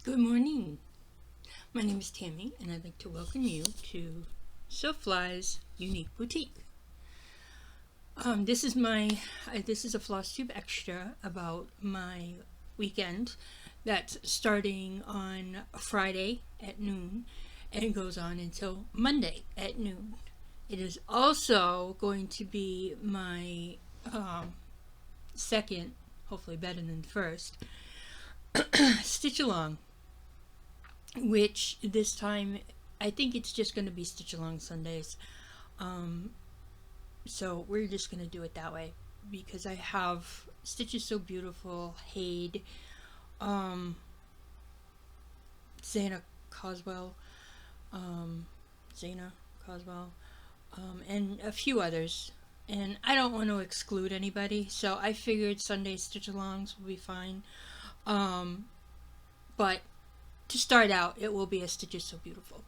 Good morning. My name is Tammy, and I'd like to welcome you to Sewfly's Unique Boutique. This is a FlossTube extra about my weekend that's starting on Friday at noon and it goes on until Monday at noon. It is also going to be my second, hopefully better than the first, stitch along, which this time I think it's just going to be stitch along Sundays. So we're just going to do it that way because I have Stitches So Beautiful, Hade, Zana Coswell, Zana Coswell, and a few others. And I don't want to exclude anybody, so I figured Sunday stitch alongs will be fine. But to start out, it will be a Stitches So Beautiful.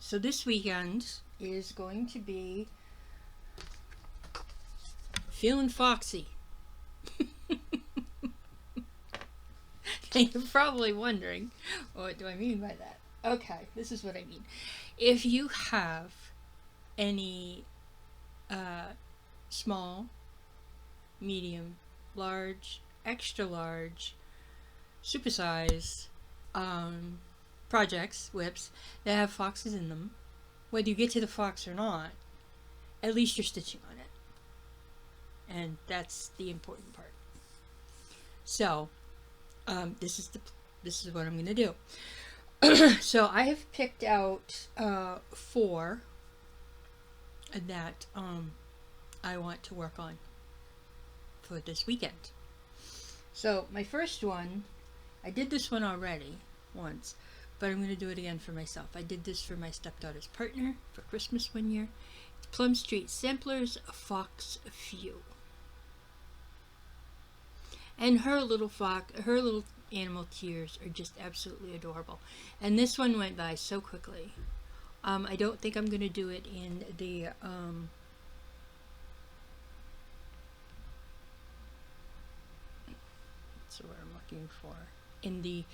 So this weekend is going to be feeling foxy. And you're probably wondering, what do I mean by that? Okay, this is what I mean. If you have any small, medium, large, extra large, supersize projects, whips, that have foxes in them, whether you get to the fox or not, at least you're stitching on it. And that's the important part. So, this is what I'm going to do. So I have picked out 4 that I want to work on for this weekend. So my first one, I did this one already once, but I'm going to do it again for myself. I did this for my stepdaughter's partner for Christmas one year. It's Plum Street Samplers Fox Few. And her little animal tears are just absolutely adorable. And this one went by so quickly. I don't think I'm going to do it in the what's the word I'm looking for? In the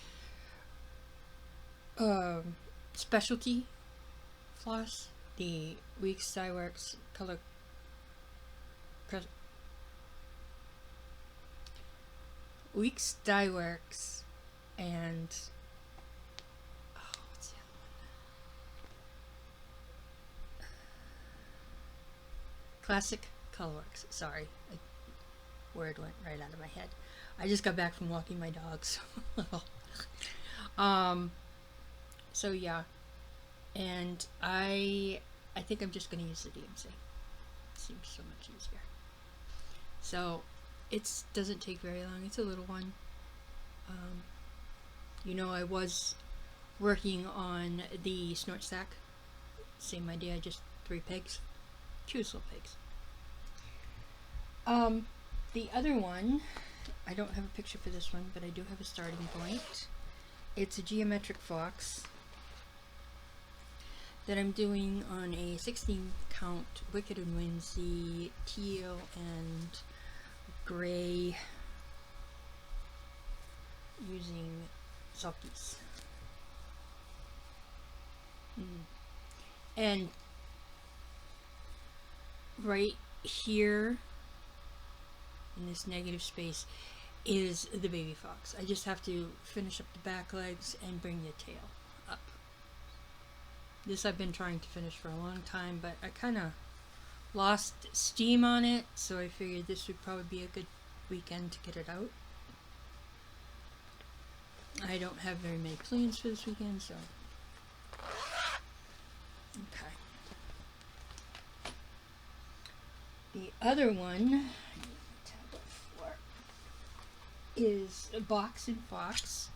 specialty floss, the Weeks Dye Works color Weeks Dye Works and what's the other one? Classic Colorworks. Sorry, a word went right out of my head. I just got back from walking my dogs. So yeah, and I think I'm just going to use the DMC. It seems so much easier. So it doesn't take very long. It's a little one. I was working on the snort sack. Same idea, just 3 pegs. Cute little pegs. The other one, I don't have a picture for this one, but I do have a starting point. It's a geometric fox that I'm doing on a 16 count Wicked and Whimsy teal and gray using Sulkies. And right here in this negative space is the baby fox. I just have to finish up the back legs and bring the tail up. This I've been trying to finish for a long time, but I kind of lost steam on it, so I figured this would probably be a good weekend to get it out. I don't have very many plans for this weekend, so okay. The other one is a Box and Fox,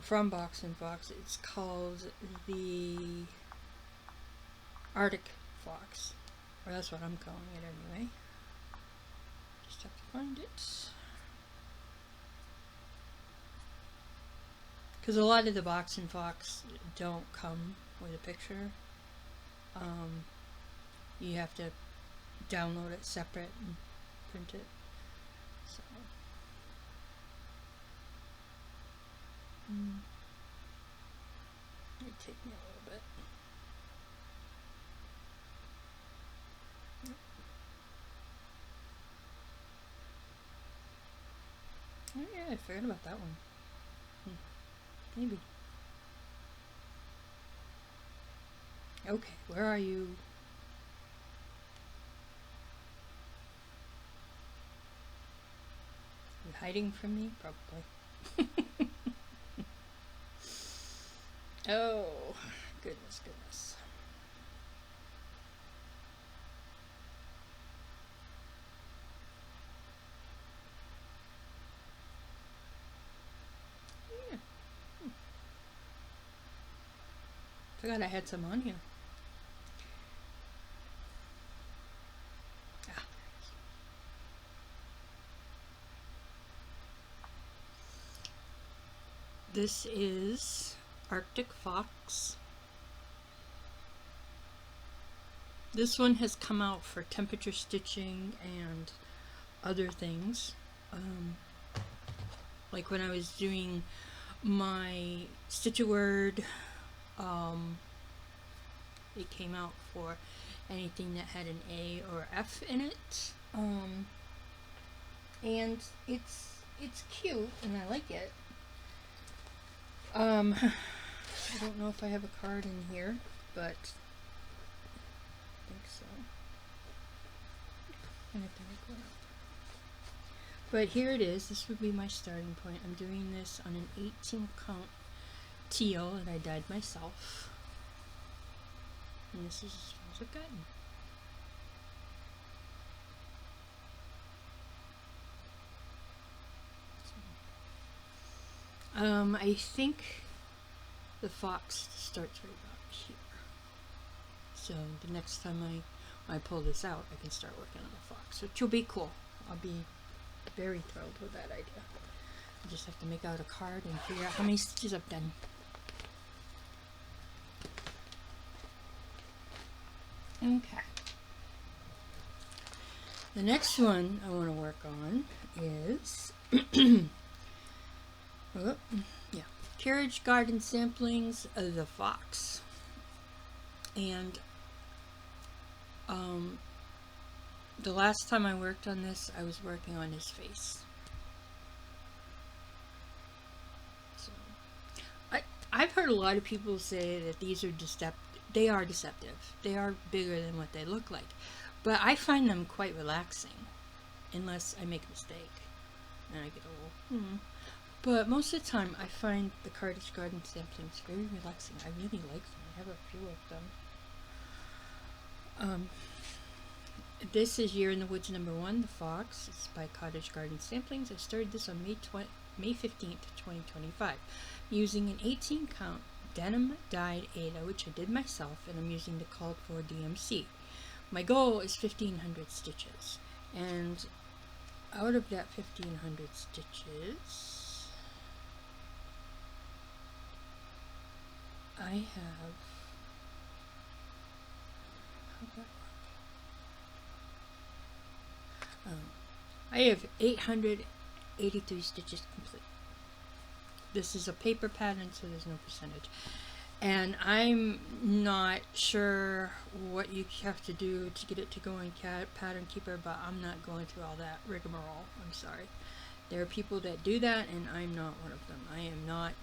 from Box and Fox. It's called the Arctic Fox, or that's what I'm calling it anyway. Just have to find it, because a lot of the Box and Fox don't come with a picture. You have to download it separate and print it. So take me a little bit. Oh yeah, I forgot about that one. Maybe. Okay, where are you? You hiding from me? Probably. Oh, goodness. Yeah. Forgot I had some on here. Ah. This is Arctic Fox. This one has come out for temperature stitching and other things. Like when I was doing my Stitch a Word, it came out for anything that had an A or F in it. And it's cute and I like it. I don't know if I have a card in here, but I think so. And if I go up. But here it is. This would be my starting point. I'm doing this on an 18 count teal that I dyed myself. And this is as far as I've gotten. I think the fox starts right about here. So the next time I pull this out, I can start working on the fox, which will be cool. I'll be very thrilled with that idea. I just have to make out a card and figure out how many stitches I've done. Okay. The next one I want to work on is Carriage Garden Samplings of the Fox. And the last time I worked on this, I was working on his face. So, I've heard a lot of people say that these are deceptive. They are deceptive. They are bigger than what they look like. But I find them quite relaxing, unless I make a mistake. And I get a little, But most of the time, I find the Cottage Garden Samplings very relaxing. I really like them. I have a few of them. This is Year in the Woods #1, The Fox. It's by Cottage Garden Samplings. I started this on May 15th, 2025, using an 18 count denim dyed Ada, which I did myself, and I'm using the called for DMC. My goal is 1,500 stitches, and out of that 1,500 stitches, I have, I have 883 stitches complete. This is a paper pattern, so there's no percentage. And I'm not sure what you have to do to get it to go in Pattern Keeper, but I'm not going through all that rigmarole. I'm sorry. There are people that do that, and I'm not one of them. I am not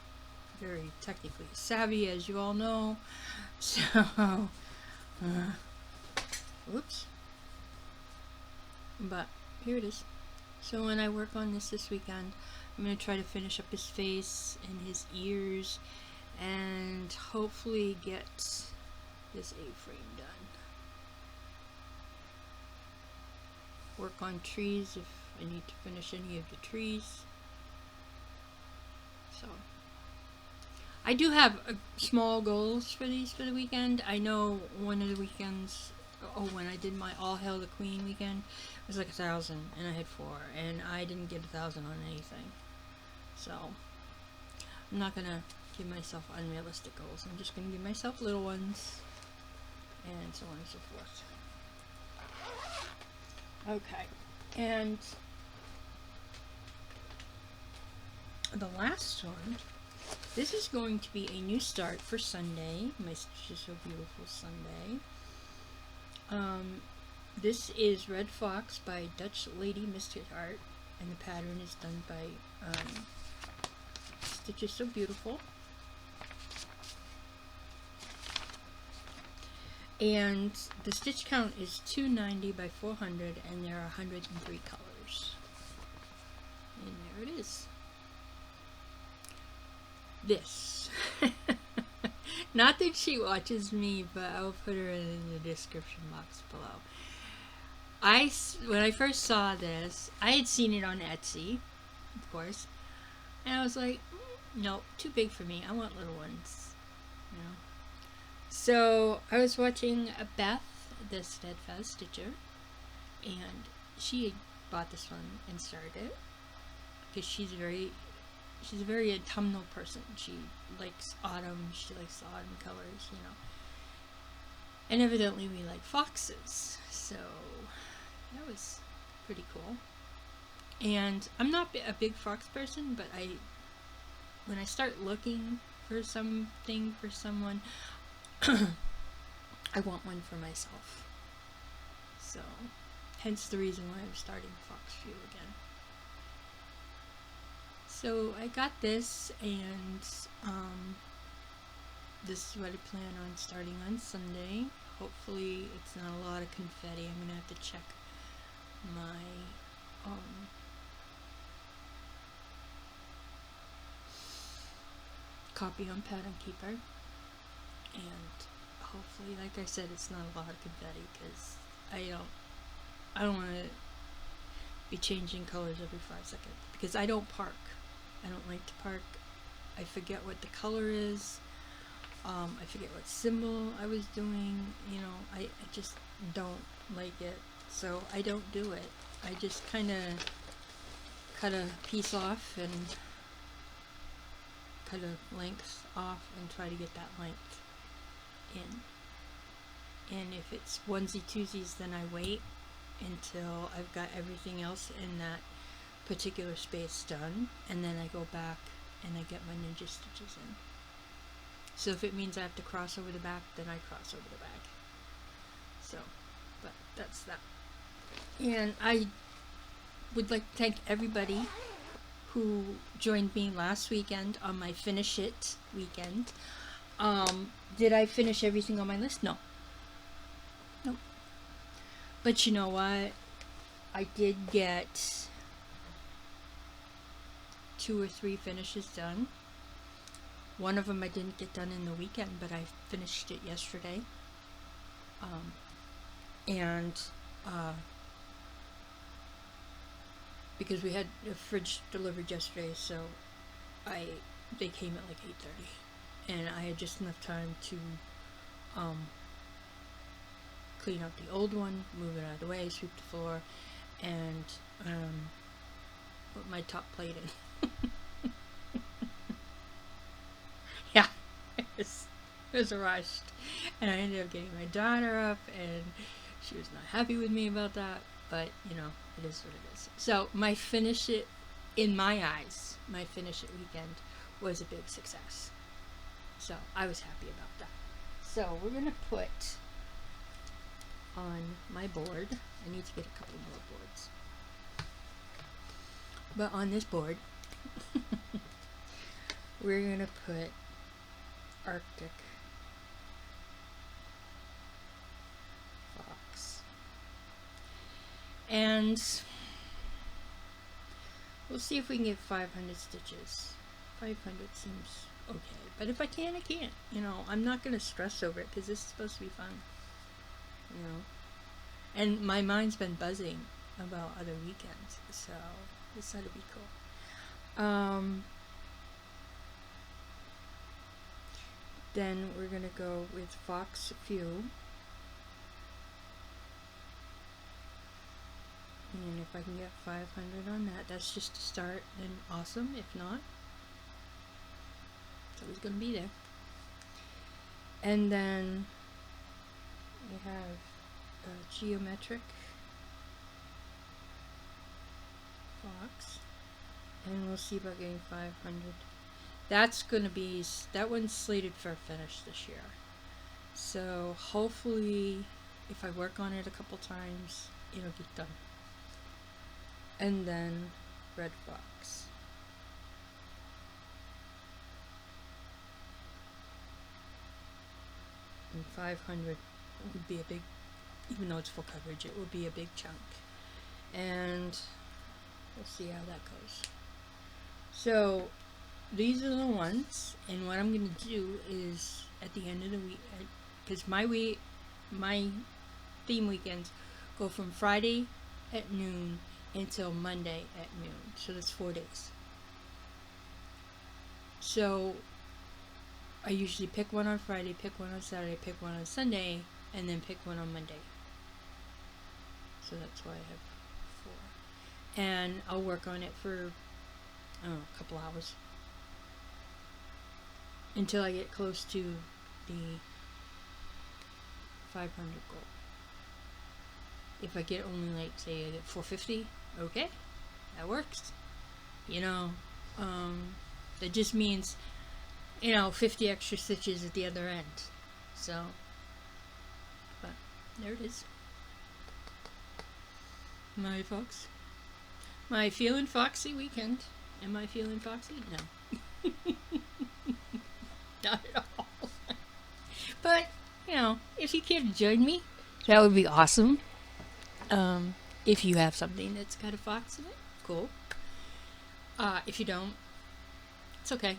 very technically savvy, as you all know. So, whoops. But here it is. So when I work on this weekend, I'm going to try to finish up his face and his ears and hopefully get this A-frame done. Work on trees if I need to finish any of the trees. So I do have small goals for these for the weekend. I know one of the weekends, when I did my All Hail the Queen weekend, it was like 1,000 and I had 4, and I didn't get 1,000 on anything. So I'm not gonna give myself unrealistic goals. I'm just gonna give myself little ones, and so on and so forth. Okay, and the last one this is going to be a new start for Sunday, my Stitches So Beautiful Sunday. This is Red Fox by Dutch Lady Mystic Art, and the pattern is done by Stitches So Beautiful. And the stitch count is 290 by 400, and there are 103 colors. And there it is. This. Not that she watches me, but I'll put her in the description box below. When I first saw this, I had seen it on Etsy, of course, and I was like, nope, too big for me. I want little ones, you know. So I was watching Beth, the Steadfast Stitcher, and she had bought this one and started it because she's a very autumnal person. She likes autumn. She likes the autumn colors, you know. And evidently we like foxes, so that was pretty cool. And I'm not a big fox person, but when I start looking for something for someone, I want one for myself. So, hence the reason why I'm starting FlossTube again. So I got this, and this is what I plan on starting on Sunday. Hopefully it's not a lot of confetti. I'm gonna have to check my copy on pattern keeper, and hopefully, like I said, it's not a lot of confetti, because I don't want to be changing colors every 5 seconds, because I don't park. I don't like to park. I forget what the color is. I forget what symbol I was doing. You know, I just don't like it, so I don't do it. I just kind of cut a piece off and cut a length off and try to get that length in. And if it's onesie twosies, then I wait until I've got everything else in that particular space done, and then I go back and I get my ninja stitches in. So if it means I have to cross over the back, then I cross over the back. So, but that's that. And I would like to thank everybody who joined me last weekend on my Finish It weekend. Did I finish everything on my list? No. Nope. But you know what? I did get 2 or 3 finishes done. One of them I didn't get done in the weekend, but I finished it yesterday. Because we had a fridge delivered yesterday, so they came at like 8:30, and I had just enough time to clean up the old one, move it out of the way, sweep the floor, and put my top plate in. Yeah, it was rushed, and I ended up getting my daughter up, and she was not happy with me about that, but you know, it is what it is. So my Finish It, in my eyes, my Finish It weekend was a big success, so I was happy about that. So we're gonna put on my board, I need to get a couple more boards, but on this board we're gonna put Arctic Fox, and we'll see if we can get 500 stitches. 500 seems okay, but if I can, I can't. You know, I'm not gonna stress over it, because this is supposed to be fun, you know, and my mind's been buzzing about other weekends, so this ought to be cool. Then we're gonna go with Fox Few, and if I can get 500 on that, that's just a start, then awesome. If not, it's always gonna be there. And then we have a Geometric Fox, and we'll see about getting 500 That's gonna be, that one's slated for a finish this year. So hopefully, if I work on it a couple times, it'll get done. And then Red Fox. And 500 would be a big, even though it's full coverage, it would be a big chunk. And we'll see how that goes. So these are the ones, and what I'm going to do is at the end of the week, because my theme weekends go from Friday at noon until Monday at noon, so that's 4 days. So I usually pick one on Friday, pick one on Saturday, pick one on Sunday, and then pick one on Monday. So that's why I have 4. And I'll work on it for, I don't know, a couple hours. Until I get close to the 500 goal. If I get only, like, say I get 450, okay, that works. You know, that just means, you know, 50 extra stitches at the other end. So, but there it is. My feeling foxy weekend. Am I feeling foxy? No. Not at all. But, you know, if you care to join me, that would be awesome. If you have something that's got a fox in it, cool. If you don't, it's okay.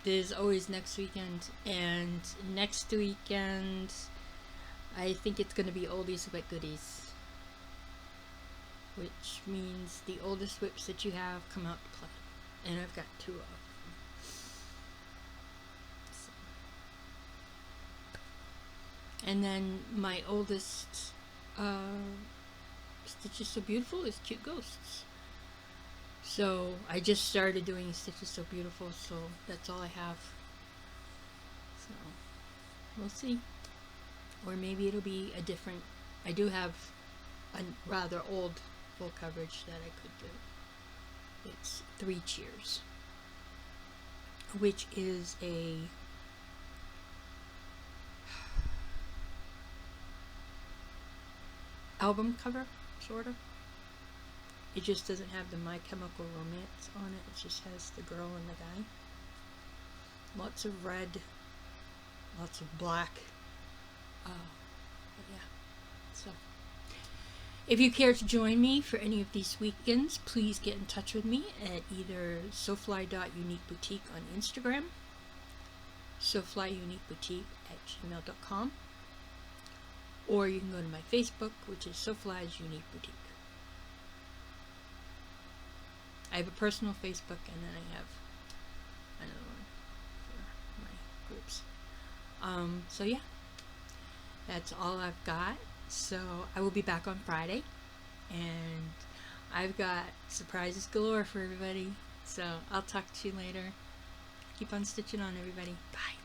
There's always next weekend, and next weekend I think it's going to be oldies but goodies, which means the oldest whips that you have come out to play, and I've got 2 of them. So. And then my oldest Stitches So Beautiful is Cute Ghosts. So I just started doing Stitches So Beautiful, so that's all I have. So we'll see. Or maybe it'll be a different, I do have a rather old full coverage that I could do. It's 3 Cheers, which is a album cover, sort of. It just doesn't have the My Chemical Romance on it. It just has the girl and the guy. Lots of red, lots of black. But yeah. So, if you care to join me for any of these weekends, please get in touch with me at either sewfly.uniqueboutique on Instagram, sewflyuniqueboutique@gmail.com, or you can go to my Facebook, which is Sewfly's Unique Boutique. I have a personal Facebook, and then I have another one for my groups. So yeah, that's all I've got. So I will be back on Friday, and I've got surprises galore for everybody. So I'll talk to you later. Keep on stitching on, everybody. Bye.